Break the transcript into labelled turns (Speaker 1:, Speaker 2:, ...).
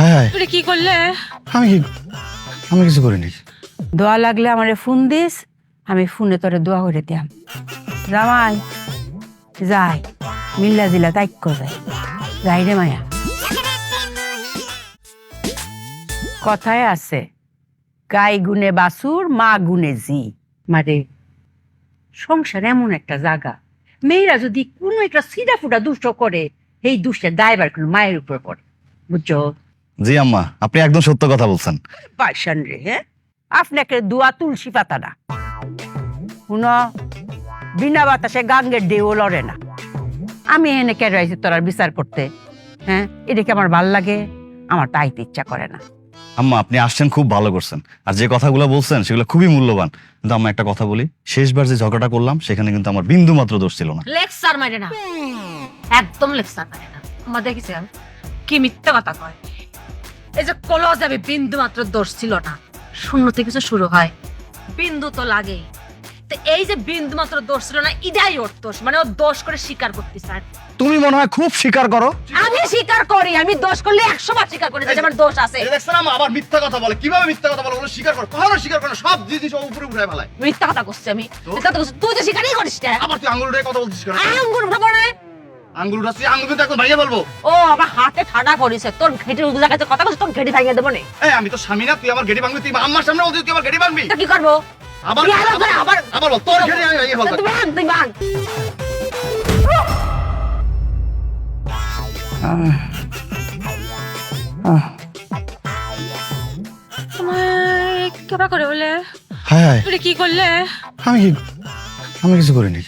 Speaker 1: হায় হায়,
Speaker 2: তুই কি করলে?
Speaker 1: আমি কি আমি কিছু করিনি।
Speaker 3: দোয়া লাগলে আমারে ফোন দিস, আমি ফোনে তোরে দোয়া করে দিয়াম। জামাই যাই, মিল্লা জিলা তাইক্য যায়, যাই রে মায়া। কথায় আছে, গাই গুনে বাসুর, মা গুনে জি। মারে সংসার এমন একটা জায়গা, মেয়েরা যদি কোনো একটা সিধা ফুটা দুষ্ট করে, এই দুষ্টের দায়বার কোনো মায়ের উপর পড়ে, বুঝছো?
Speaker 1: জি আম্মা, আপনি একদম সত্য কথা বলছেন।
Speaker 3: পাইসান রে, হ্যাঁ, আপনাকে দোয়া তুলসী পাতা না। শুন, বিনা বাতাসে গাঙ্গের ঢেউ লড়ে না। আমি এনে কেন আইছি তোর বিচার করতে? হ্যাঁ, এটা কি আমার ভাল লাগে? আমার তাইতে ইচ্ছা করে না।
Speaker 1: আম্মা, আপনি আসছেন, খুব ভালো করছেন। আর যে কথাগুলো বলছেন সেগুলো খুবই মূল্যবান। কিন্তু আম্মা, একটা কথা বলি, শেষবার যে ঝগড়াটা করলাম সেখানে কিন্তু আমার বিন্দু মাত্র দোষ ছিল না।
Speaker 2: লেকচার মারে না, একদম লেকচার মারে না। আমার দেখেছেন কি মিথ্যা কথা কয়। এই যে কলেও যাবে, বিন্দু মাত্র দোষ ছিল না। শূন্য থেকে কিছু শুরু হয়, বিন্দু তো লাগেই। তো এই যে বিন্দু মাত্র দোষ ছিল না, ইদাই ওর দোষ, মানে ও দোষ করে স্বীকার করতে চায়।
Speaker 1: তুমি মনে হয় খুব স্বীকার করো।
Speaker 2: আমি স্বীকার করি, আমি দোষ করলে 100 বার স্বীকার করি যে আমার দোষ আছে।
Speaker 4: দেখছেন আবার মিথ্যা কথা বলে। কিভাবে মিথ্যা কথা বলে? ওগুলো স্বীকার করে, কখনো স্বীকার করে না। সব জিনিস ও উপরে উঠায় ফেলায়।
Speaker 2: মিথ্যা কথা করছি আমি, মিথ্যা কথা করছি। তুই তো স্বীকারই করিস না।
Speaker 4: আবার তুই আঙ্গুল উঠে কথা বলছিস কেন?
Speaker 2: আঙ্গুর উঠাবো না।
Speaker 4: আঙ্গুল উঠাচ্ছি, আঙ্গুল কিন্তু একদম ভাইয়া বলবো।
Speaker 2: ও আমার হাতে ঠাডা করিস, তোর ঘেটির জায়গাতে কথা বলছিস, তোর ঘেটি ভাঙিয়ে দেবো না।
Speaker 4: এই আমি তো স্বামী না, তুই আমার গেড়ি ভাঙবি? তুই আম্মার সামনে বলছিস তুই আমার গেড়ি ভাঙবি?
Speaker 2: তা কি করবো?
Speaker 4: আবার
Speaker 2: তুই আলাদা করে আবার
Speaker 4: আবার বল, তোর গেড়ি আমি ভাঙিয়ে ফেলবো।
Speaker 2: তুই ভাঙ, তুই ভাঙ। তোমায় কেবা করে বলে?
Speaker 1: হায় হায়,
Speaker 2: তুই কি করলে?
Speaker 1: আমি কি আমি কিছু করিনি।